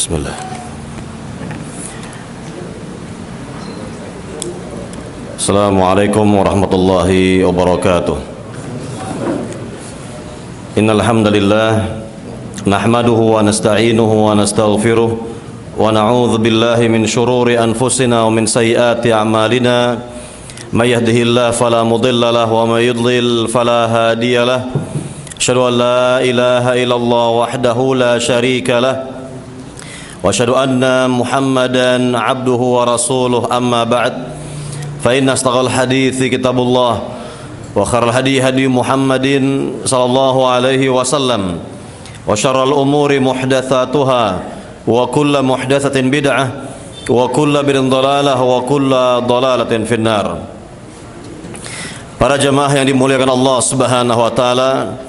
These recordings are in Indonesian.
Bismillah. Assalamualaikum warahmatullahi wabarakatuh. Innal hamdalillah nahmaduhu wa nasta'inuhu wa nastaghfiruh wa na'udzu billahi min shururi anfusina wa min sayyiati a'malina. May yahdihillahu fala mudilla lahu wa may yudlil fala hadiya lahu. Asyhadu an la ilaha illallah wahdahu la syarika lahu wa asyhadu anna Muhammadan abduhu wa rasuluh. Amma ba'd. Fa inna asdaqal hadithi kitabullah wa khairal hadi hadi Muhammadin sallallahu alaihi wasallam wa syarral umuri muhdatsatuha wa kullu muhdatsatin bid'ah wa kullu bid'atin dhalalah wa kullu dhalalatin finnar. Para jemaah yang dimuliakan Allah Subhanahu wa taala,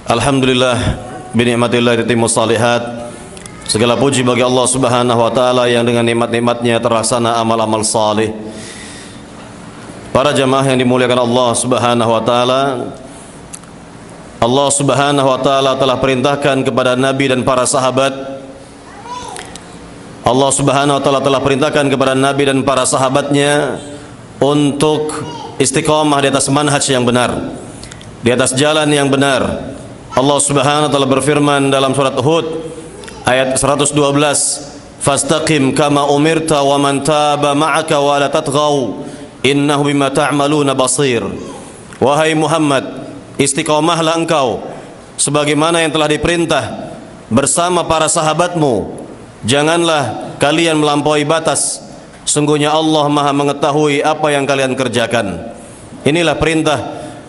alhamdulillah binikmatillah tatimmus shalihat. Segala puji bagi Allah Subhanahu wa taala yang dengan nikmat-nikmatnya terlaksana amal-amal salih. Para jemaah yang dimuliakan Allah Subhanahu wa taala, Allah Subhanahu wa taala telah perintahkan kepada nabi dan para sahabat. Allah Subhanahu wa taala telah perintahkan kepada nabi dan para sahabatnya untuk istiqamah di atas manhaj yang benar, di atas jalan yang benar. Allah Subhanahu wa taala berfirman dalam surat Hud ayat 112, "Fastaqim kama umirta wa man taba ma'aka wa la tatghaw innahu bima ta'maluna basir." Wahai Muhammad, istiqamahlah engkau sebagaimana yang telah diperintah bersama para sahabatmu. Janganlah kalian melampaui batas. Sungguhnya Allah Maha mengetahui apa yang kalian kerjakan. Inilah perintah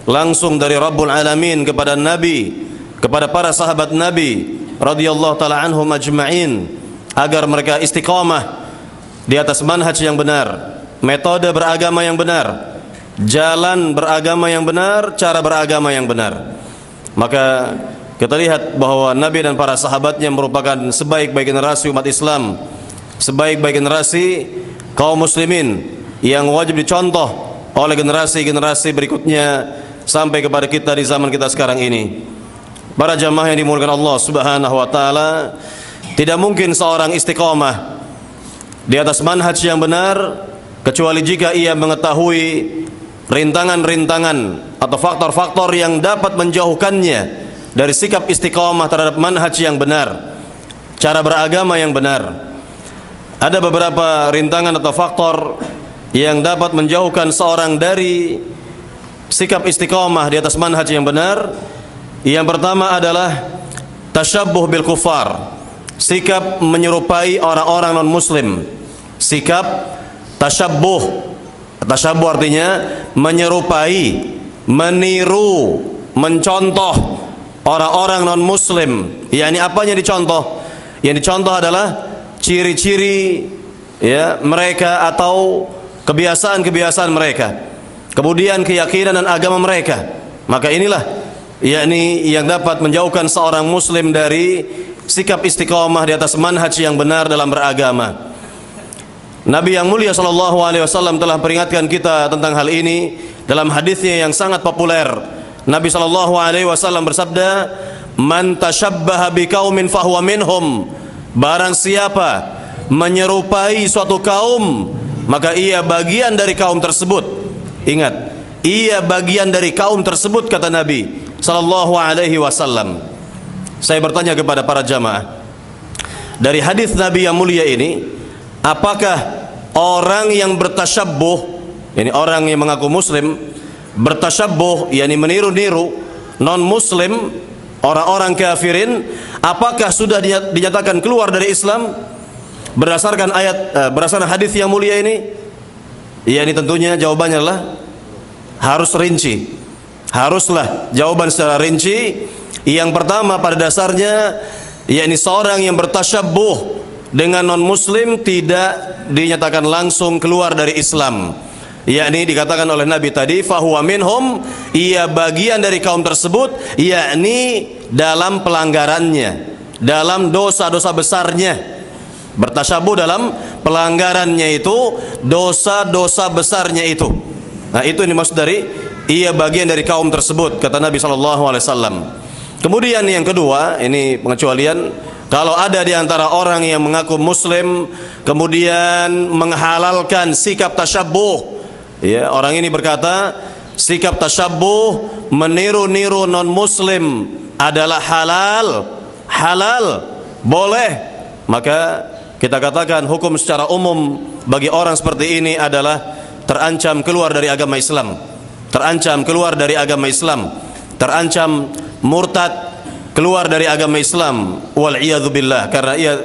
langsung dari Rabbul Alamin kepada Nabi, kepada para sahabat Nabi radhiyallahu taala anhum ajma'in, agar mereka istiqamah di atas manhaj yang benar, metode beragama yang benar, jalan beragama yang benar, cara beragama yang benar. Maka kita lihat bahwa Nabi dan para sahabatnya merupakan sebaik-baik generasi umat Islam, sebaik-baik generasi kaum muslimin yang wajib dicontoh oleh generasi-generasi berikutnya sampai kepada kita di zaman kita sekarang ini. Para jamaah yang dimuliakan Allah Subhanahu wa taala, tidak mungkin seorang istiqamah di atas manhaj yang benar kecuali jika ia mengetahui rintangan-rintangan atau faktor-faktor yang dapat menjauhkannya dari sikap istiqamah terhadap manhaj yang benar, cara beragama yang benar. Ada beberapa rintangan atau faktor yang dapat menjauhkan seorang dari sikap istiqamah di atas manhaj yang benar. Yang pertama adalah tasyabbuh bil kufar, sikap menyerupai orang-orang non-muslim. Sikap tasyabbuh, tasyabbuh artinya menyerupai, meniru, mencontoh orang-orang non-muslim. Yani apanya dicontoh? Yang dicontoh adalah ciri-ciri ya mereka atau kebiasaan-kebiasaan mereka, kemudian keyakinan dan agama mereka. Maka inilah yakni yang dapat menjauhkan seorang muslim dari sikap istiqamah di atas manhaj yang benar dalam beragama. Nabi yang mulia sallallahu alaihi wasallam telah peringatkan kita tentang hal ini dalam hadisnya yang sangat populer. Nabi sallallahu alaihi wasallam bersabda, "Man tashabbaha biqaumin fahuwa minhum." Barang siapa menyerupai suatu kaum, maka ia bagian dari kaum tersebut. Ingat, ia bagian dari kaum tersebut, kata Nabi sallallahu alaihi wasallam. Saya bertanya kepada para jamaah, dari hadis Nabi yang mulia ini, apakah orang yang bertasyabbuh, yakni orang yang mengaku muslim, bertasyabbuh yakni meniru-niru non-muslim, orang-orang kafirin, apakah sudah dinyatakan keluar dari Islam berdasarkan berdasarkan hadis yang mulia ini? Ya, ini tentunya jawabannya adalah harus rinci. Haruslah jawaban secara rinci. Yang pertama pada dasarnya, yakni seorang yang bertasyabbuh dengan non-muslim tidak dinyatakan langsung keluar dari Islam. Yakni dikatakan oleh Nabi tadi, fahuwa minhum, ia bagian dari kaum tersebut, yakni dalam pelanggarannya, dalam dosa-dosa besarnya. Bertasyabuh dalam pelanggarannya itu, dosa-dosa besarnya itu. Nah, itu yang dimaksud dari ia bagian dari kaum tersebut, kata Nabi sallallahu alaihi wasallam. Kemudian yang kedua, ini pengecualian Kalau ada di antara orang yang mengaku muslim kemudian menghalalkan sikap tasyabbuh, ya, orang ini berkata sikap tasyabbuh, meniru-niru non muslim adalah halal, boleh, maka kita katakan hukum secara umum bagi orang seperti ini adalah terancam keluar dari agama Islam, terancam keluar dari agama Islam, terancam murtad, keluar dari agama Islam, wal iyadzu billah, karena ia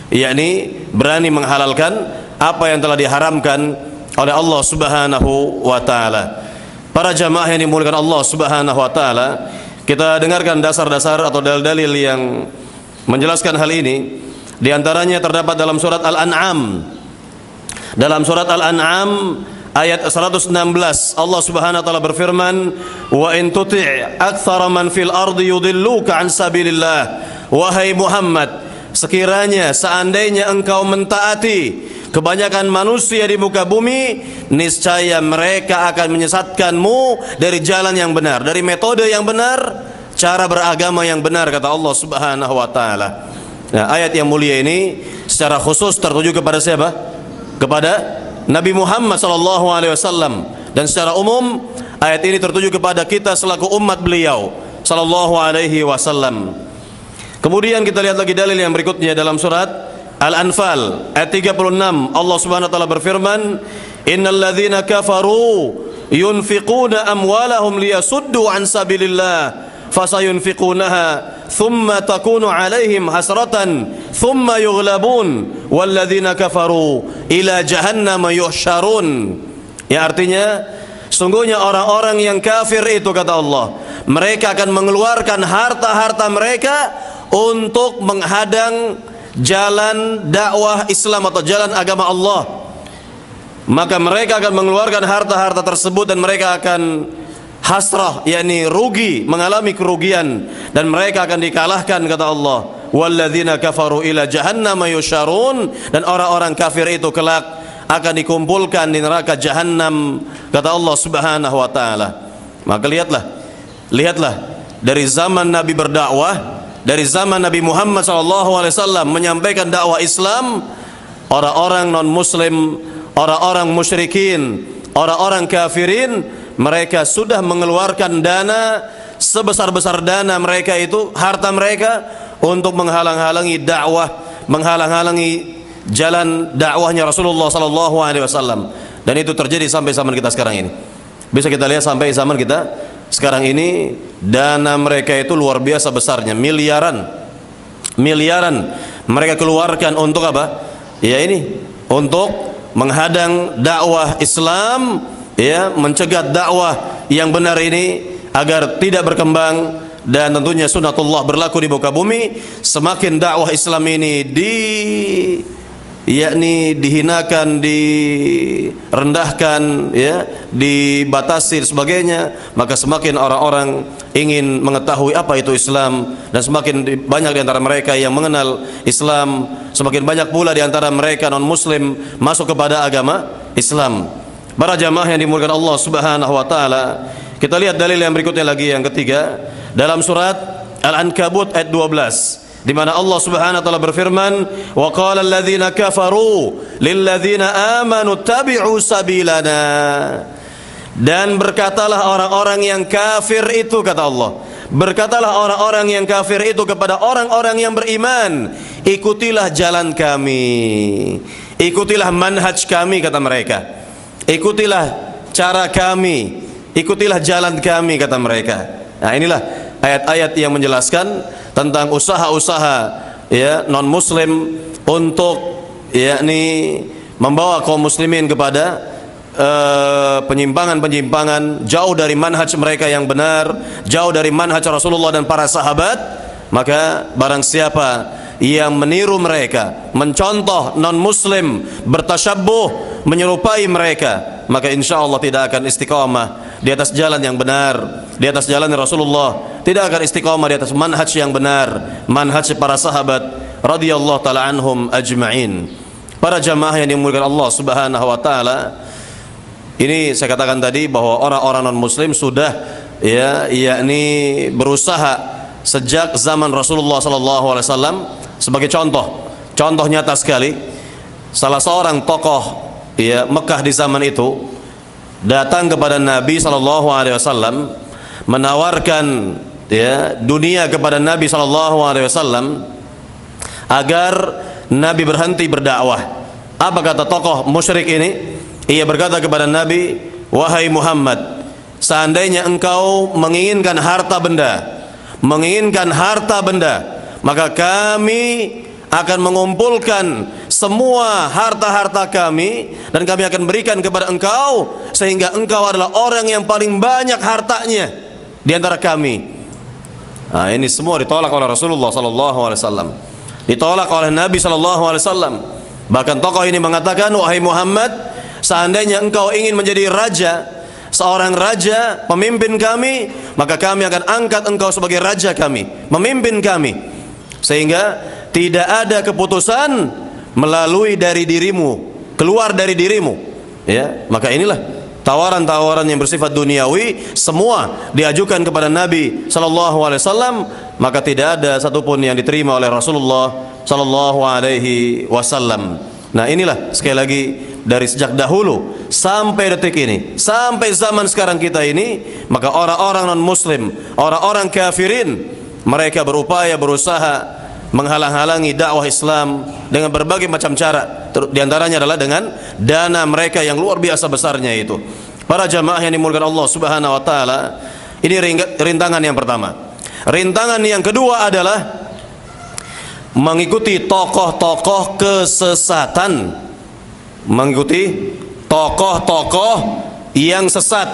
yakni berani menghalalkan apa yang telah diharamkan oleh Allah Subhanahu wa taala. Para jamaah yang dimuliakan Allah Subhanahu wa taala, kita dengarkan dasar-dasar atau dalil-dalil yang menjelaskan hal ini. Di antaranya terdapat dalam surat Al-An'am. Dalam surat Al-An'am ayat 116, Allah Subhanahu wa taala berfirman, "Wa in tuti' aktsara man fil ardi yudilluka an sabilillah." Wahai Muhammad, sekiranya seandainya engkau mentaati kebanyakan manusia di muka bumi, niscaya mereka akan menyesatkanmu dari jalan yang benar, dari metode yang benar, cara beragama yang benar, kata Allah Subhanahu wa taala. Nah, ayat yang mulia ini secara khusus tertuju kepada siapa? Kepada Nabi Muhammad SAW, dan secara umum ayat ini tertuju kepada kita selaku umat beliau SAW. Kemudian kita lihat lagi dalil yang berikutnya dalam surat Al-Anfal ayat 36. Allah Subhanahu wa taala berfirman, "Innal ladzina kafaru yunfiquna amwalahum liyasuddu an sabilillah fasayunfiqunaha thumma takunu alaihim hasratan thumma yughlabun walladzina kafaru ila jahannam yuhsyarun." Ya, artinya sungguhnya orang-orang yang kafir itu, kata Allah, mereka akan mengeluarkan harta-harta mereka untuk menghadang jalan dakwah Islam atau jalan agama Allah. Maka mereka akan mengeluarkan harta-harta tersebut dan mereka akan hasrah, yakni rugi, mengalami kerugian, dan mereka akan dikalahkan, kata Allah. Walladzina kafaru ila jahannam yusyarun, dan orang-orang kafir itu kelak akan dikumpulkan di neraka jahanam, kata Allah Subhanahu wa taala. Maka lihatlah dari zaman Nabi berdakwah, dari zaman Nabi Muhammad SAW menyampaikan dakwah Islam, orang-orang non muslim, orang-orang musyrikin, orang-orang kafirin, mereka sudah mengeluarkan dana sebesar-besar dana mereka itu, harta mereka, untuk menghalang-halangi dakwah, menghalang-halangi jalan dakwahnya Rasulullah SAW. Dan itu terjadi sampai zaman kita sekarang ini. Bisa kita lihat sampai zaman kita sekarang ini, dana mereka itu luar biasa besarnya, miliaran mereka keluarkan untuk apa? Ya, ini untuk menghadang dakwah Islam, ya, mencegat dakwah yang benar ini agar tidak berkembang. Dan tentunya sunatullah berlaku di muka bumi. Semakin dakwah Islam ini dihinakan, direndahkan, ya, dibatasi dan sebagainya, maka semakin orang-orang ingin mengetahui apa itu Islam, dan semakin banyak di antara mereka yang mengenal Islam, semakin banyak pula di antara mereka non muslim masuk kepada agama Islam. Para jamaah yang dimuliakan Allah Subhanahu wa taala, kita lihat dalil yang berikutnya lagi, yang ketiga, dalam surat Al-Ankabut ayat 12, di mana Allah Subhanahu wa taala berfirman, "Wa qala alladzina kafaru lil ladzina amanu tabi'u sabilana." Dan berkatalah orang-orang yang kafir itu, kata Allah, berkatalah orang-orang yang kafir itu kepada orang-orang yang beriman, ikutilah jalan kami, ikutilah manhaj kami, kata mereka, ikutilah cara kami, ikutilah jalan kami, kata mereka. Nah, inilah ayat-ayat yang menjelaskan tentang usaha-usaha, ya, non muslim untuk, yakni, membawa kaum muslimin kepada penyimpangan-penyimpangan, jauh dari manhaj mereka yang benar, jauh dari manhaj Rasulullah dan para sahabat. Maka barang siapa yang meniru mereka, mencontoh non muslim, bertasyabbuh, menyerupai mereka, maka insya Allah tidak akan istiqamah di atas jalan yang benar, di atas jalan Rasulullah, tidak akan istiqamah di atas manhaj yang benar, manhaj para sahabat radhiyallahu taala anhum ajma'in. Para jamaah yang dimuliakan Allah Subhanahu wa taala, ini saya katakan tadi bahwa orang-orang non muslim sudah, ya, yakni berusaha sejak zaman Rasulullah SAW sebagai contoh nyata sekali. Salah seorang tokoh ya Mekah di zaman itu datang kepada Nabi sallallahu alaihi wasallam, menawarkan ya dunia kepada Nabi sallallahu alaihi wasallam agar Nabi berhenti berdakwah. Apa kata tokoh musyrik ini? Ia berkata kepada Nabi, "Wahai Muhammad, seandainya engkau menginginkan harta benda, maka kami akan mengumpulkan semua harta-harta kami dan kami akan berikan kepada engkau, sehingga engkau adalah orang yang paling banyak hartanya di antara kami." Nah, ini semua ditolak oleh Rasulullah sallallahu alaihi wasallam. Ditolak oleh Nabi sallallahu alaihi wasallam. Bahkan tokoh ini mengatakan, "Wahai Muhammad, seandainya engkau ingin menjadi seorang raja, pemimpin kami, maka kami akan angkat engkau sebagai raja kami, memimpin kami, sehingga tidak ada keputusan melalui dari dirimu, keluar dari dirimu." Ya, maka inilah tawaran-tawaran yang bersifat duniawi semua diajukan kepada Nabi sallallahu alaihi wasallam, maka tidak ada satupun yang diterima oleh Rasulullah sallallahu alaihi wasallam. Nah, inilah sekali lagi dari sejak dahulu sampai detik ini, sampai zaman sekarang kita ini, maka orang-orang non muslim, orang-orang kafirin, mereka berusaha menghalang-halangi dakwah Islam dengan berbagai macam cara. Di antaranya adalah dengan dana mereka yang luar biasa besarnya itu. Para jamaah yang dimuliakan Allah Subhanahu wa taala, ini rintangan yang pertama. Rintangan yang kedua adalah mengikuti tokoh-tokoh kesesatan, mengikuti tokoh-tokoh yang sesat.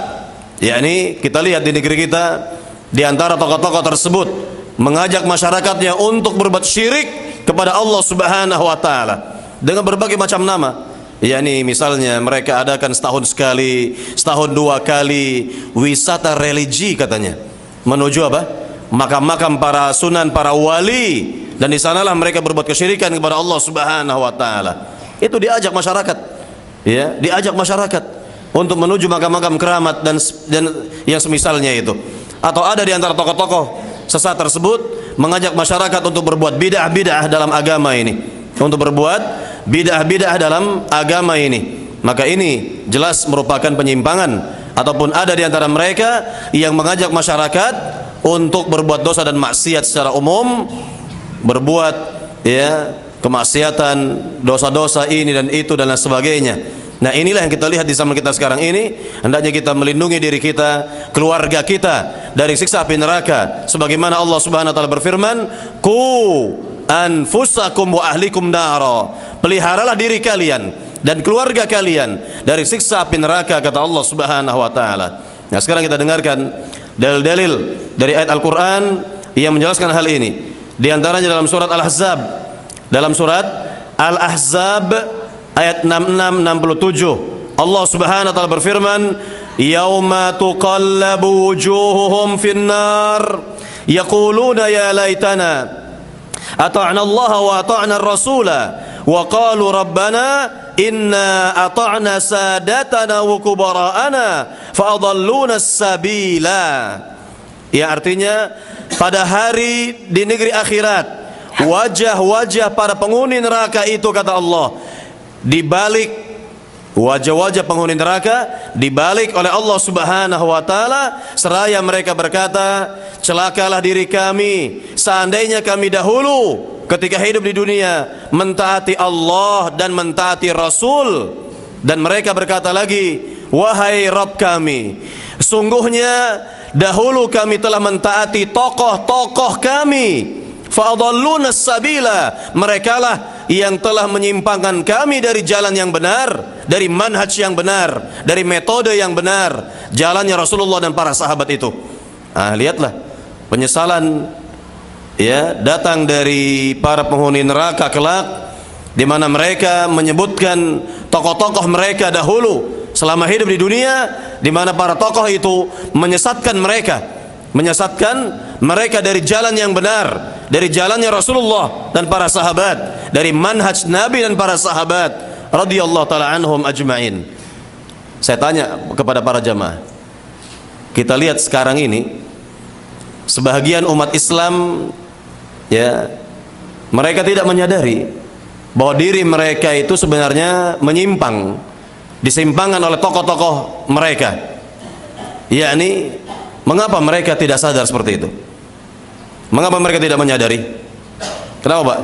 Yakni kita lihat di negeri kita, di antara tokoh-tokoh tersebut mengajak masyarakatnya untuk berbuat syirik kepada Allah Subhanahu wa taala dengan berbagai macam nama. yakni misalnya mereka adakan setahun sekali, setahun dua kali wisata religi katanya, menuju apa? Makam-makam para sunan, para wali, dan di sanalah mereka berbuat kesyirikan kepada Allah Subhanahu wa taala. Itu diajak masyarakat, ya, diajak masyarakat untuk menuju makam-makam keramat dan yang semisalnya itu. Atau ada di antara tokoh-tokoh sesat tersebut mengajak masyarakat untuk berbuat bid'ah-bid'ah dalam agama ini, untuk berbuat bid'ah-bid'ah dalam agama ini. Maka ini jelas merupakan penyimpangan, ataupun ada di antara mereka yang mengajak masyarakat untuk berbuat dosa dan maksiat secara umum, berbuat ya kemaksiatan, dosa-dosa ini dan itu dan lain sebagainya. Nah, inilah yang kita lihat di zaman kita sekarang ini. Hendaknya kita melindungi diri kita, keluarga kita dari siksa api neraka, sebagaimana Allah Subhanahu wa taala berfirman, "Qu anfusakum wa ahlikum nara." Peliharalah diri kalian dan keluarga kalian dari siksa api neraka, kata Allah Subhanahu wa taala. Nah, sekarang kita dengarkan dalil-dalil dari ayat Al-Qur'an yang menjelaskan hal ini. Di antaranya dalam surat Al-Ahzab. Dalam surat Al-Ahzab ayat 66-67, Allah Subhanahu wa taala berfirman, "Yauma tuqallabu wujuhuhum fin-nar, yaquluna ya laitana ata'na Allah wa ata'na ar-rasula wa qalu rabbana inna ata'na sadatana wa kubara'ana fa adalluna as-sabila." Ya, artinya pada hari di negeri akhirat, wajah-wajah para penghuni neraka itu, kata Allah, dibalik wajah-wajah penghuni neraka dibalik oleh Allah Subhanahu wa taala, seraya mereka berkata, "Celakalah diri kami, seandainya kami dahulu ketika hidup di dunia mentaati Allah dan mentaati Rasul." Dan mereka berkata lagi, "Wahai Rabb kami, sungguhnya dahulu kami telah mentaati tokoh-tokoh kami, fa'adalluna sabila, merekalah yang telah menyimpangkan kami dari jalan yang benar, dari manhaj yang benar, dari metode yang benar, jalannya Rasulullah dan para sahabat itu." Ah, lihatlah penyesalan ya datang dari para penghuni neraka kelak, di mana mereka menyebutkan tokoh-tokoh mereka dahulu selama hidup di dunia, di mana para tokoh itu menyesatkan mereka dari jalan yang benar, dari jalannya Rasulullah dan para sahabat, dari manhaj Nabi dan para sahabat radhiyallahu taala anhum ajma'in. Saya tanya kepada para jamaah, kita lihat sekarang ini sebahagian umat Islam ya Mereka tidak menyadari bahwa diri mereka itu sebenarnya menyimpang, disimpangan oleh tokoh-tokoh mereka. Yakni, mengapa mereka tidak sadar seperti itu? Mengapa mereka tidak menyadari? Kenapa, Pak?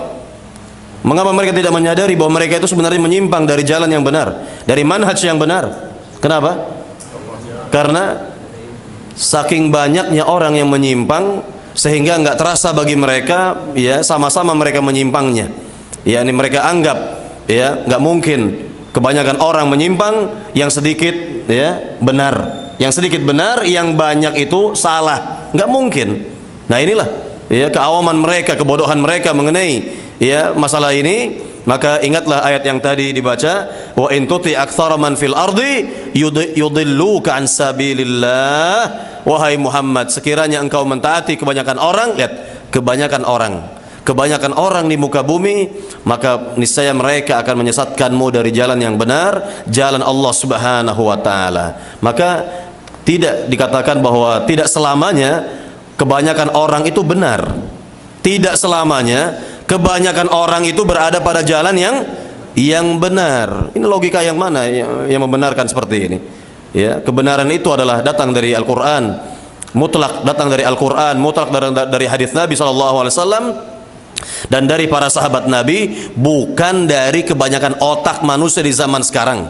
Mengapa mereka tidak menyadari bahwa mereka itu sebenarnya menyimpang dari jalan yang benar, dari manhaj yang benar? Kenapa? Karena saking banyaknya orang yang menyimpang sehingga nggak terasa bagi mereka, ya, sama-sama mereka menyimpangnya. Ya, ini mereka anggap, ya, nggak mungkin kebanyakan orang menyimpang, yang sedikit, ya, benar, yang sedikit benar, yang banyak itu salah, nggak mungkin. Nah, inilah, ya, keawaman mereka, kebodohan mereka mengenai, ya, masalah ini. Maka ingatlah ayat yang tadi dibaca, wa in tuti aktsara man fil ardi yudilluka an sabilillah. Wahai Muhammad, sekiranya engkau mentaati kebanyakan orang, lihat, kebanyakan orang di muka bumi, maka niscaya mereka akan menyesatkanmu dari jalan yang benar, jalan Allah Subhanahu wa taala. Maka tidak dikatakan bahwa tidak selamanya kebanyakan orang itu benar. Tidak selamanya kebanyakan orang itu berada pada jalan yang benar. Ini logika yang mana yang membenarkan seperti ini? Ya, kebenaran itu adalah datang dari Al-Quran, mutlak datang dari Al-Quran, mutlak dari hadis Nabi SAW, dan dari para sahabat Nabi, bukan dari kebanyakan otak manusia di zaman sekarang,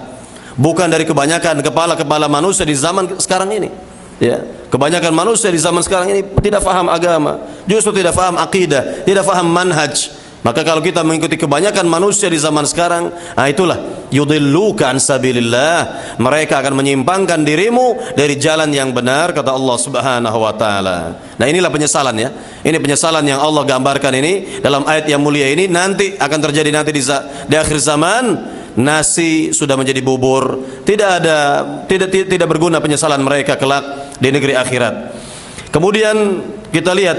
bukan dari kebanyakan kepala-kepala manusia di zaman sekarang ini. Ya, kebanyakan manusia di zaman sekarang ini tidak faham agama, justru tidak faham akidah, tidak faham manhaj. Maka kalau kita mengikuti kebanyakan manusia di zaman sekarang, nah itulah yudilluka an sabilillah, mereka akan menyimpangkan dirimu dari jalan yang benar, kata Allah Subhanahu wa taala. Nah, inilah penyesalan, ya. Ini penyesalan yang Allah gambarkan ini dalam ayat yang mulia ini, nanti akan terjadi nanti di akhir zaman. Nasi sudah menjadi bubur, tidak berguna penyesalan mereka kelak di negeri akhirat. Kemudian kita lihat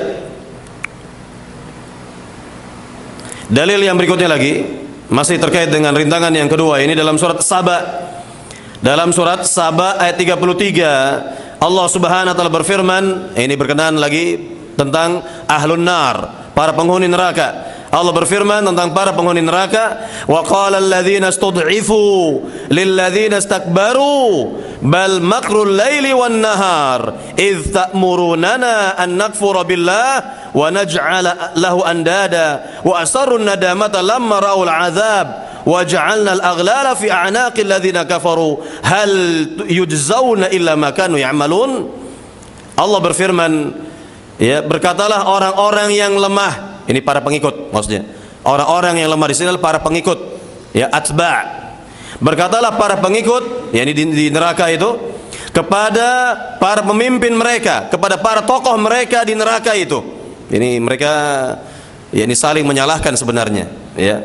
dalil yang berikutnya lagi, masih terkait dengan rintangan yang kedua ini, dalam surat Saba. Dalam surat Saba ayat 33, Allah Subhanahu wa taala berfirman, ini berkenaan lagi tentang ahlun nar, para penghuni neraka. Allah berfirman tentang para penghuni neraka, wa qala alladhina istud'ifu lil ladzina istakbaru bal makrul laili wan nahar idz ta'murunana an nakfura billah wa naj'ala lahu andada wa asarru nadamata lamma ra'ul 'adzab wa ja'alna al-aghlala fi a'naqi alladhina kafaru hal yujzauna illa ma kanu ya'malun. Allah berfirman, ya, berkatalah orang-orang yang lemah. Ini para pengikut maksudnya. Orang-orang yang lemah di sini adalah para pengikut, ya, atba'. Berkatalah para pengikut, ya, ini di neraka itu, kepada para pemimpin mereka, kepada para tokoh mereka di neraka itu. Ini mereka, ya, ini saling menyalahkan sebenarnya, ya.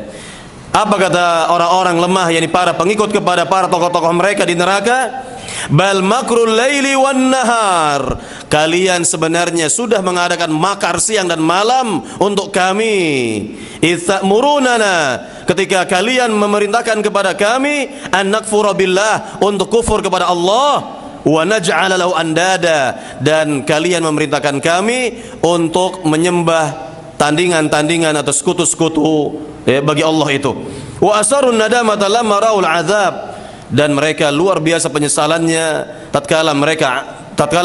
Apa kata orang-orang lemah, yakni para pengikut kepada para tokoh-tokoh mereka di neraka? Bal makrul laili wan nahar, kalian sebenarnya sudah mengadakan makar siang dan malam untuk kami. Itsamurunana, ketika kalian memerintahkan kepada kami an nakfura billah, untuk kufur kepada Allah, wa naj'ala lahu andada, dan kalian memerintahkan kami untuk menyembah tandingan-tandingan atau sekutu-sekutu, ya, bagi Allah itu. Wa asarun nadamata lamma ra'ul azab, dan mereka luar biasa penyesalannya tatkala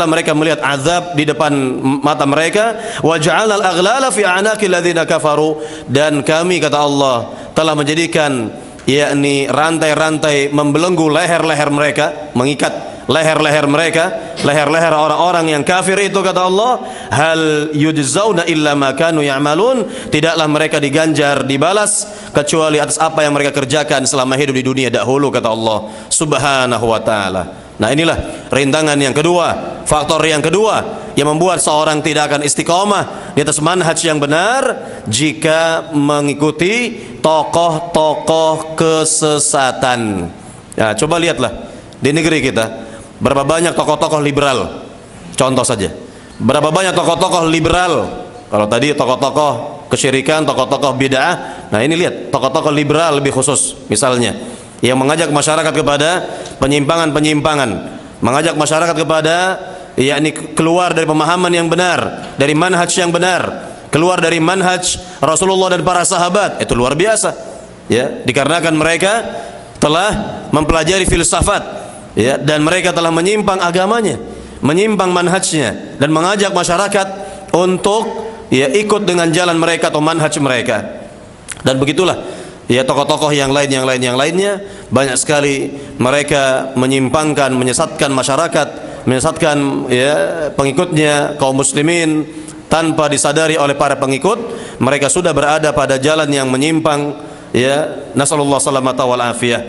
mereka melihat azab di depan mata mereka. Wa ja'alal aghlala fi a'naqil ladzina kafaru, dan kami, kata Allah, telah menjadikan, yakni, rantai-rantai membelenggu leher-leher mereka, mengikat leher-leher mereka, leher-leher orang-orang yang kafir itu, kata Allah. Hal yujzauna illa ma kanu ya'malun, tidaklah mereka diganjar, dibalas, kecuali atas apa yang mereka kerjakan selama hidup di dunia dahulu, kata Allah Subhanahu wa taala. Nah, inilah rintangan yang kedua, faktor yang kedua yang membuat seorang tidak akan istiqomah di atas manhaj yang benar, jika mengikuti tokoh-tokoh kesesatan. Ya, coba lihatlah di negeri kita, berapa banyak tokoh-tokoh liberal. Contoh saja, berapa banyak tokoh-tokoh liberal. Kalau tadi tokoh-tokoh kesyirikan, tokoh-tokoh bid'ah, nah ini lihat tokoh-tokoh liberal lebih khusus, misalnya, yang mengajak masyarakat kepada penyimpangan-penyimpangan, mengajak masyarakat kepada, yakni, keluar dari pemahaman yang benar, dari manhaj yang benar. keluar dari manhaj Rasulullah dan para sahabat, itu luar biasa. Ya, dikarenakan mereka telah mempelajari filsafat, ya, dan mereka telah menyimpang agamanya, menyimpang manhajnya, dan mengajak masyarakat untuk ya ikut dengan jalan mereka atau manhaj mereka. Dan begitulah ya tokoh-tokoh yang lainnya banyak sekali mereka menyimpangkan, menyesatkan masyarakat, menyesatkan ya pengikutnya kaum muslimin tanpa disadari oleh para pengikut. Mereka sudah berada pada jalan yang menyimpang, ya, nasallallahu salamata wal afiyah.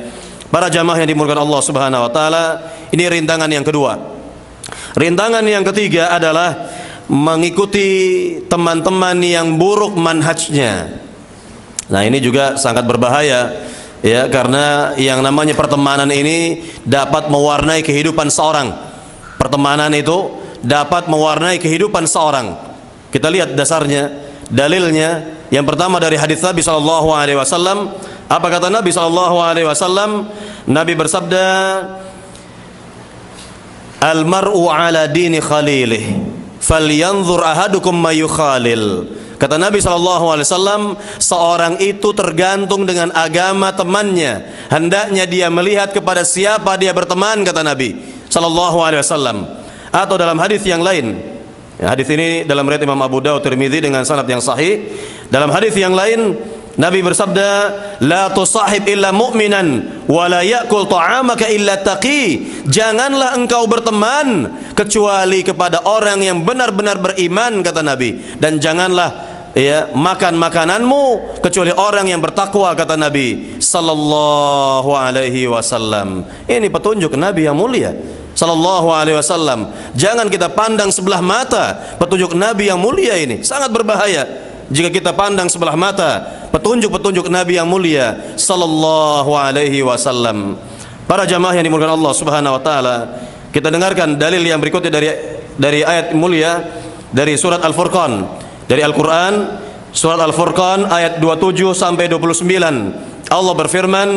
Para jamaah yang dimuliakan Allah Subhanahu wa taala, ini rintangan yang kedua. Rintangan yang ketiga adalah mengikuti teman-teman yang buruk manhajnya. Nah, ini juga sangat berbahaya, ya, karena yang namanya pertemanan ini dapat mewarnai kehidupan seorang. Pertemanan itu dapat mewarnai kehidupan seorang. Kita lihat dasarnya, dalilnya. Yang pertama dari hadis Nabi sallallahu alaihi wasallam. Apa kata Nabi sallallahu alaihi wasallam? Nabi bersabda, "Al-mar'u ala dini khalilih, falyanzur ahadukum ma yukhalil." Kata Nabi SAW, seorang itu tergantung dengan agama temannya. Hendaknya dia melihat kepada siapa dia berteman, kata Nabi SAW. Atau dalam hadis yang lain, ya, hadis ini dalam riwayat Imam Abu Dawud, Tirmidzi dengan sanad yang sahih. Dalam hadis yang lain, Nabi bersabda, "La tusahib illa mu'minan, wa la ya'kul ta'amaka illa taqi." Janganlah engkau berteman kecuali kepada orang yang benar-benar beriman, kata Nabi, dan janganlah ya makan makananmu kecuali orang yang bertakwa, kata Nabi sallallahu alaihi wasallam. Ini petunjuk Nabi yang mulia sallallahu alaihi wasallam. Jangan kita pandang sebelah mata petunjuk Nabi yang mulia ini. Sangat berbahaya jika kita pandang sebelah mata petunjuk-petunjuk Nabi yang mulia sallallahu alaihi wasallam. Para jamaah yang dimuliakan Allah Subhanahu wa taala, kita dengarkan dalil yang berikutnya dari ayat mulia dari surat Al-Furqan, dari Al-Qur'an, surat Al-Furqan ayat 27 sampai 29. Allah berfirman,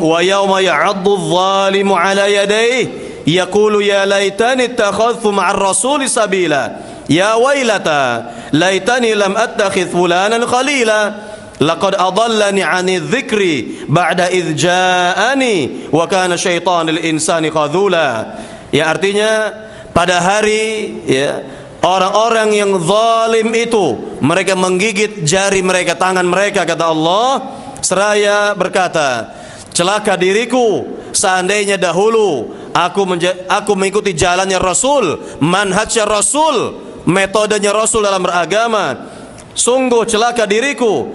wa yauma ya'addu adh-dhalimu 'ala yadayhi yaqulu ya laitani ittakhadhtu ma'ar rasuli sabila ya wailata laitani lam attakhidh fulanan khalila laqad adallani 'ani dzikri ba'da idz ja'ani wa kana syaitanul insani khadzula. Ya, artinya pada hari ya orang-orang yang zalim itu mereka menggigit jari mereka, tangan mereka, kata Allah, seraya berkata, celaka diriku seandainya dahulu aku mengikuti jalannya Rasul, manhajnya Rasul, metodenya Rasul dalam beragama. Sungguh celaka diriku,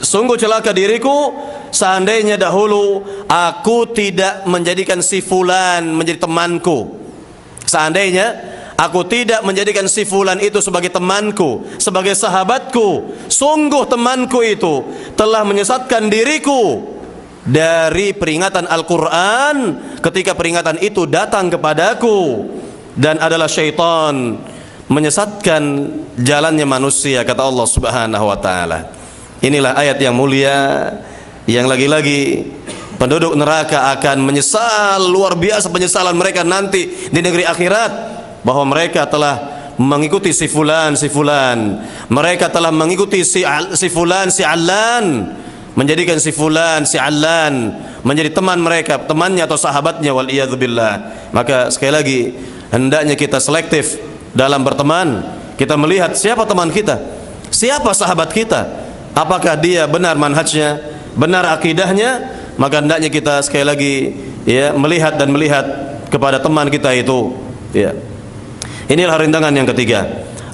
sungguh celaka diriku seandainya dahulu aku tidak menjadikan si fulan menjadi temanku. Seandainya aku tidak menjadikan si fulan itu sebagai temanku, sebagai sahabatku. Sungguh temanku itu telah menyesatkan diriku dari peringatan Al-Quran ketika peringatan itu datang kepadaku, dan adalah syaitan menyesatkan jalannya manusia, kata Allah Subhanahu wa taala. Inilah ayat yang mulia yang lagi-lagi penduduk neraka akan menyesal luar biasa penyesalan mereka nanti di negeri akhirat, bahwa mereka telah mengikuti si fulan, mereka telah mengikuti si fulan, si allan, menjadikan si fulan, si allan menjadi teman mereka, temannya atau sahabatnya, wal iyadzubillah. Maka sekali lagi hendaknya kita selektif dalam berteman. Kita melihat siapa teman kita, siapa sahabat kita, apakah dia benar manhajnya, benar akidahnya. Maka hendaknya kita sekali lagi ya melihat kepada teman kita itu, ya. Inilah rintangan yang ketiga.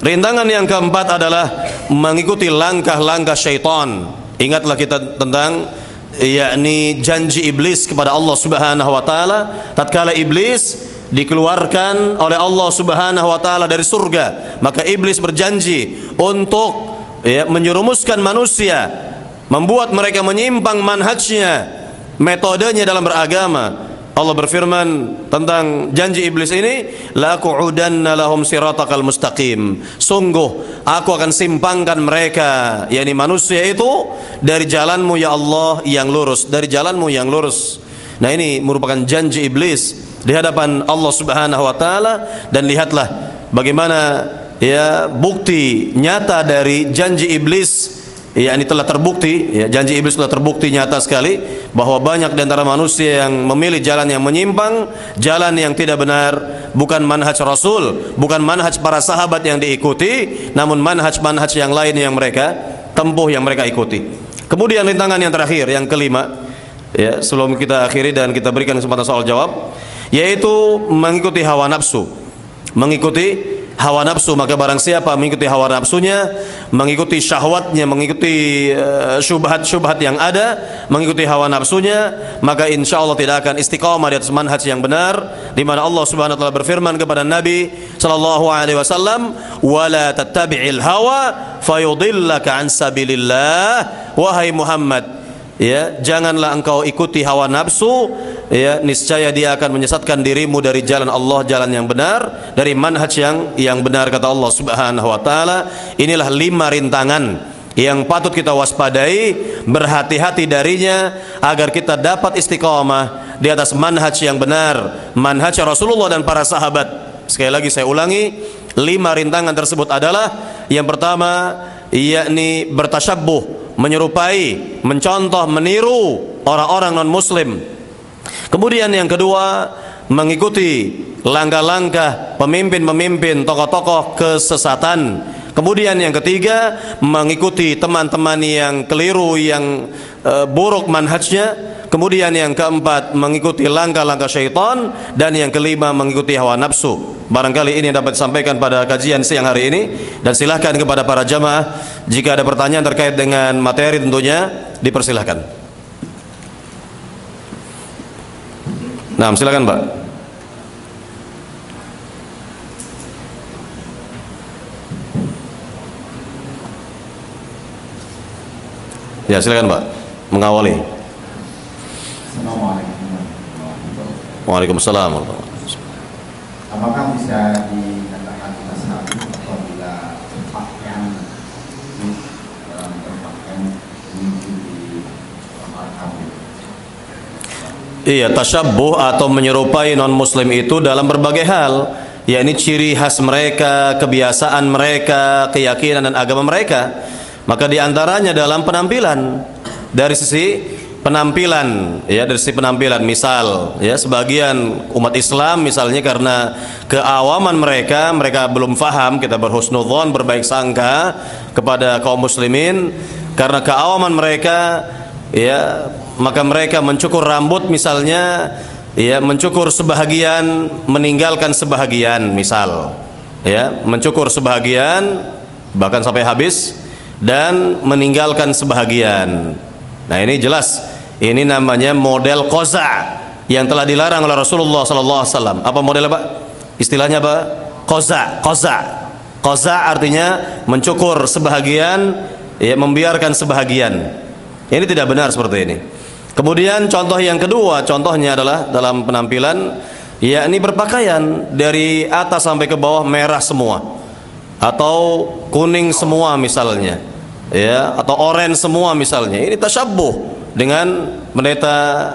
Rintangan yang keempat adalah mengikuti langkah-langkah syaitan. Ingatlah kita tentang yakni janji iblis kepada Allah Subhanahu wa taala tatkala iblis dikeluarkan oleh Allah Subhanahu wa taala dari surga. Maka iblis berjanji untuk ya menyerumuskan manusia, membuat mereka menyimpang manhajnya, metodenya dalam beragama. Allah berfirman tentang janji iblis ini, la qu'udanna lahum siratakal mustaqim. Sungguh aku akan simpangkan mereka, yakni manusia itu, dari jalanmu ya Allah yang lurus, dari jalanmu yang lurus. Nah, ini merupakan janji iblis di hadapan Allah Subhanahu wa taala. Dan lihatlah bagaimana ya bukti nyata dari janji iblis, ya ini telah terbukti, ya janji iblis telah terbukti nyata sekali bahwa banyak di antara manusia yang memilih jalan yang menyimpang, jalan yang tidak benar, bukan manhaj Rasul, bukan manhaj para sahabat yang diikuti, namun manhaj-manhaj yang lain yang mereka tempuh, yang mereka ikuti. Kemudian rintangan yang terakhir, yang kelima, ya sebelum kita akhiri dan kita berikan kesempatan soal jawab, yaitu mengikuti hawa nafsu. Mengikuti hawa nafsu, maka barang siapa mengikuti hawa nafsunya, mengikuti syahwatnya, mengikuti syubhat-syubhat yang ada, mengikuti hawa nafsunya, maka insya Allah tidak akan istiqamah di atas manhaj yang benar, di mana Allah Subhanahu wa taala berfirman kepada Nabi sallallahu alaihi wasallam, "Wala tattabi'il hawa fayudillaka an sabilillah." Wahai Muhammad, ya janganlah engkau ikuti hawa nafsu, ya niscaya dia akan menyesatkan dirimu dari jalan Allah, jalan yang benar, dari manhaj yang benar, kata Allah Subhanahu wa taala. Inilah 5 rintangan yang patut kita waspadai, berhati-hati darinya agar kita dapat istiqamah di atas manhaj yang benar, manhaj Rasulullah dan para sahabat. Sekali lagi saya ulangi, 5 rintangan tersebut adalah yang pertama, yakni bertasyabbuh, menyerupai, mencontoh, meniru orang-orang non-muslim. Kemudian yang kedua, mengikuti langkah-langkah pemimpin-pemimpin, tokoh-tokoh kesesatan. Kemudian yang ketiga, mengikuti teman-teman yang keliru, yang buruk manhajnya. Kemudian yang keempat, mengikuti langkah-langkah syaitan. Dan yang kelima, mengikuti hawa nafsu. Barangkali ini yang dapat disampaikan pada kajian siang hari ini, dan silahkan kepada para jamaah jika ada pertanyaan terkait dengan materi tentunya dipersilahkan. Nah, silakan Mbak. Ya, silakan Mbak mengawali. Waalaikumsalam warahmatullahi wabarakatuh. Apakah bisa dikatakan tasyabbuh apabila berpakaian dalam berpakaian mengikuti orang kafir? Iya, tasyabbuh atau menyerupai non-muslim itu dalam berbagai hal, yakni ciri khas mereka, kebiasaan mereka, keyakinan dan agama mereka. Maka diantaranya dalam penampilan, dari sisi penampilan, ya dari sisi penampilan, misal ya sebagian umat Islam misalnya karena keawaman mereka belum faham, kita berhusnudzon, berbaik sangka kepada kaum muslimin, karena keawaman mereka, ya maka mereka mencukur rambut misalnya, ya mencukur sebahagian, meninggalkan sebahagian, misal ya mencukur sebahagian bahkan sampai habis dan meninggalkan sebahagian. Nah, ini jelas, ini namanya model qaza yang telah dilarang oleh Rasulullah sallallahu alaihi wasallam. Apa modelnya, Pak? Istilahnya apa? Qaza. Qaza artinya mencukur sebahagian, ya membiarkan sebahagian. Ini tidak benar seperti ini. Kemudian contoh yang kedua, contohnya adalah dalam penampilan, yakni berpakaian dari atas sampai ke bawah merah semua, atau kuning semua misalnya, ya atau oranye semua misalnya. Ini tasyabbuh dengan pendeta,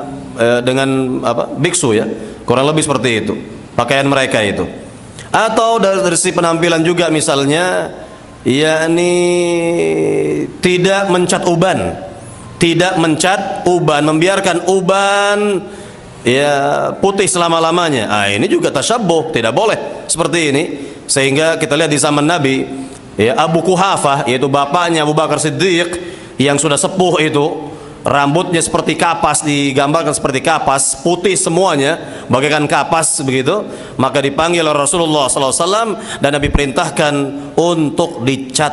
dengan apa, biksu, ya kurang lebih seperti itu pakaian mereka itu. Atau dari sisi penampilan juga misalnya, yakni tidak mencat uban, membiarkan uban ya putih selama-lamanya. Ah, ini juga tasyabbuh, tidak boleh seperti ini. Sehingga kita lihat di zaman Nabi, ya Abu Quhafah, yaitu bapaknya Abu Bakar Siddiq yang sudah sepuh itu, rambutnya seperti kapas, digambarkan seperti kapas, putih semuanya bagaikan kapas begitu. Maka dipanggil oleh Rasulullah SAW dan Nabi perintahkan untuk dicat,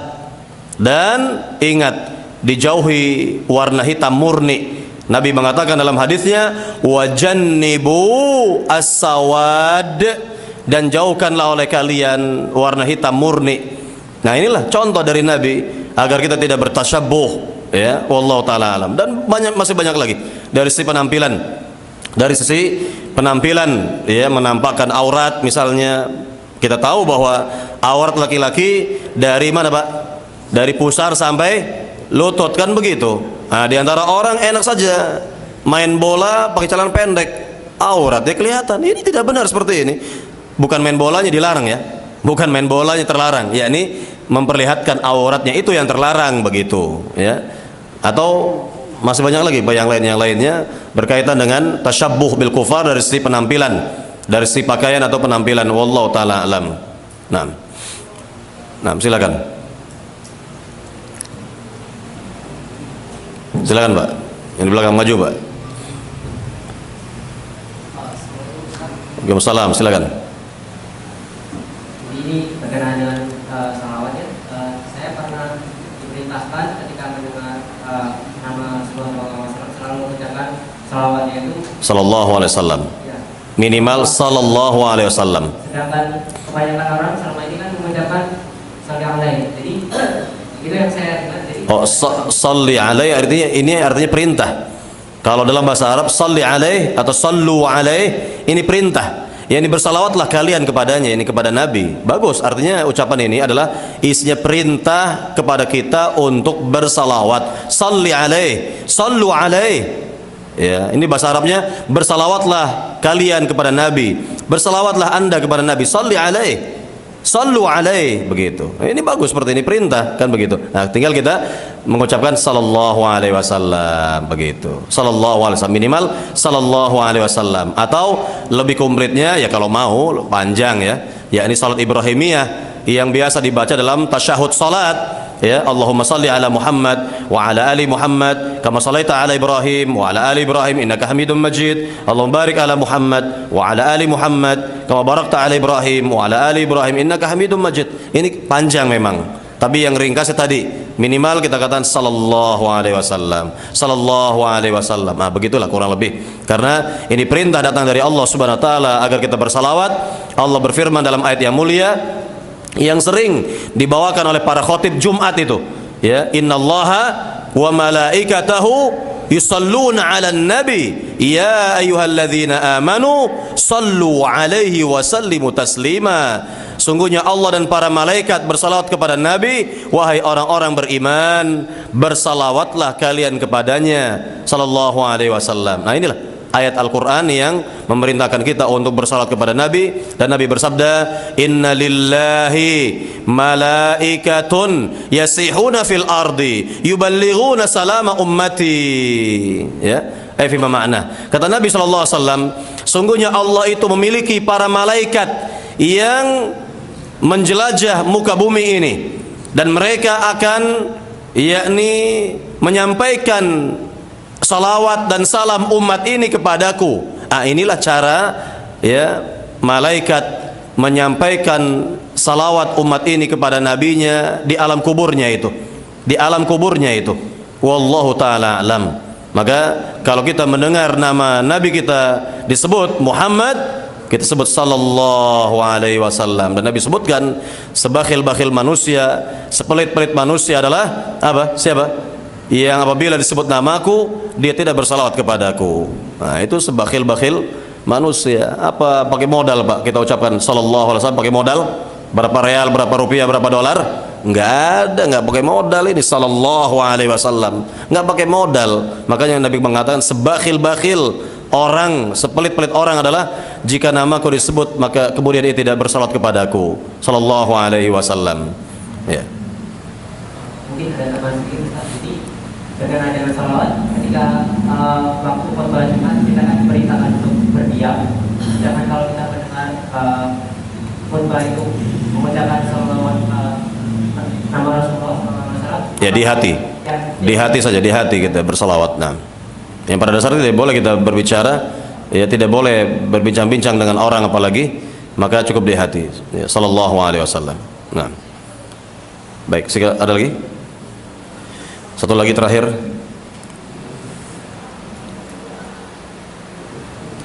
dan ingat, dijauhi warna hitam murni. Nabi mengatakan dalam hadisnya, wajannibu as-sawad, dan jauhkanlah oleh kalian warna hitam murni. Nah, inilah contoh dari Nabi agar kita tidak bertasyabbuh, ya wallahu taala alam. Dan masih banyak lagi dari sisi penampilan. Dari sisi penampilan, ya menampakkan aurat misalnya. Kita tahu bahwa aurat laki-laki dari mana, Pak? Dari pusar sampai lutut, kan begitu. Nah, di antara orang enak saja main bola pakai celana pendek, auratnya kelihatan. Ini tidak benar seperti ini. Bukan main bolanya dilarang, ya, Bukan main bolanya terlarang, yakni memperlihatkan auratnya itu yang terlarang begitu, ya. Atau masih banyak lagi yang lainnya berkaitan dengan tasyabbuh bil kufar dari sisi penampilan, dari sisi pakaian atau penampilan. Wallahu taala alam. Nah, silakan. Silakan, Pak. Yang di belakang maju, Pak. Waalaikumsalam, silakan. Ini berkenaan dengan salawat ya. Saya pernah diperintahkan ketika mendengar nama sebuah Muhammad selalu mengucapkan salawatnya itu Sallallahu alaihi wasallam. ya. Minimal sallallahu alaihi wasallam. Sedangkan kebanyakan orang selama ini kan mengucapkan sallallahu alaihi. Jadi itu yang saya ingat. Jadi Salli alaihi artinya perintah. Kalau dalam bahasa Arab salli alaihi atau sallu alaihi ini perintah. Yani bersalawatlah kalian kepadanya, ini kepada Nabi. Bagus, artinya ucapan ini adalah isinya perintah kepada kita untuk bersalawat. Salli alaihi, sallu alaihi. Ya, ini bahasa Arabnya bersalawatlah kalian kepada Nabi. Bersalawatlah Anda kepada Nabi. Salli alaihi. Sallu alaihi, begitu. Ini bagus, seperti ini perintah, kan begitu. Nah, tinggal kita mengucapkan sallallahu alaihi wasallam, begitu. Sallallahu alaihi wasallam, minimal sallallahu alaihi wasallam. Atau lebih komplitnya ya kalau mau panjang ya, yakni salat Ibrahimiyah yang biasa dibaca dalam tasyahud salat. Ya, Allahumma salli ala Muhammad wa ala ali Muhammad kama sallaita ala Ibrahim wa ala ali Ibrahim innaka Hamidum Majid. Allahumma barik ala Muhammad wa ala ali Muhammad kama barakta ala Ibrahim wa ala ali Ibrahim innaka Hamidum Majid. Ini panjang memang, tapi yang ringkasnya tadi minimal kita katakan sallallahu alaihi wasallam, sallallahu alaihi wasallam. Nah, begitulah kurang lebih. Karena ini perintah datang dari Allah Subhanahu wa taala agar kita bersalawat. Allah berfirman dalam ayat yang mulia yang sering dibawakan oleh para khotib Jumat itu, ya, innallaha wa malaikatahu yusalluna 'alan nabi ya ayyuhalladzina amanu sallu 'alaihi wa sallimu taslima. Sungguhnya Allah dan para malaikat bersalawat kepada Nabi, wahai orang-orang beriman, bersalawatlah kalian kepadanya sallallahu alaihi wasallam. Nah, inilah ayat Al-Quran yang memerintahkan kita untuk bersalat kepada Nabi. Dan Nabi bersabda, inna lillahi malaikatun yasihuna fil ardi yuballighuna salama ummati. Ya, fima makna. Kata Nabi SAW, sungguhnya Allah itu memiliki para malaikat yang menjelajah muka bumi ini, dan mereka akan yakni menyampaikan salawat dan salam umat ini kepadaku. Inilah cara ya malaikat menyampaikan salawat umat ini kepada nabinya di alam kuburnya itu. Di alam kuburnya itu. Wallahu taala alam. Maka kalau kita mendengar nama nabi kita disebut Muhammad, kita sebut sallallahu alaihi wasallam. Dan Nabi sebutkan sebakhil-bakhil manusia, sepelit-pelit manusia adalah apa? Siapa? Yang apabila disebut namaku dia tidak bersalawat kepadaku. Nah, itu sebakhil-bakhil manusia. Apa pakai modal, Pak? Kita ucapkan sallallahu alaihi wasallam pakai modal? Berapa real, berapa rupiah, berapa dolar? Enggak ada, enggak pakai modal ini sallallahu alaihi wasallam. Enggak pakai modal. Makanya Nabi mengatakan sebakhil-bakhil orang, sepelit-pelit orang adalah jika namaku disebut maka kemudian dia tidak bersalawat kepadaku sallallahu alaihi wasallam. Ya. mungkin ada tambahan sedikit Ustaz. Jadi berkenaan dengan salawat, ketika waktu khutbah Jumat kita kan diperintahkan untuk berdiam. Sedangkan kalau kita mendengar khutbah itu mengucapkan salawat nama Rasulullah SAW, Ya, di hati. Di hati saja, di hati kita bersalawat. Nah, yang pada dasarnya tidak boleh kita berbicara, ya tidak boleh berbincang-bincang dengan orang apalagi, maka cukup di hati. Ya, sallallahu alaihi wasallam. Nah. Baik, ada lagi? Satu lagi terakhir.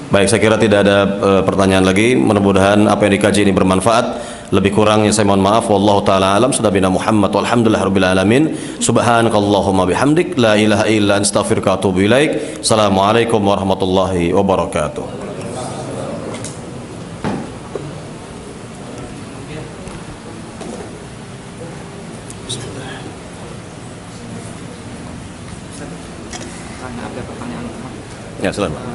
Baik, saya kira tidak ada pertanyaan lagi. Mudah-mudahan apa yang dikaji ini bermanfaat. Lebih kurangnya saya mohon maaf. Wallahu taala alam. Sudah bina Muhammad walhamdulillahirabbil alamin. Subhanakallahumma bihamdik la ilaha illa anta astaghfiruka wa atubu ilaik. Assalamualaikum warahmatullahi wabarakatuh. Ya, silakan.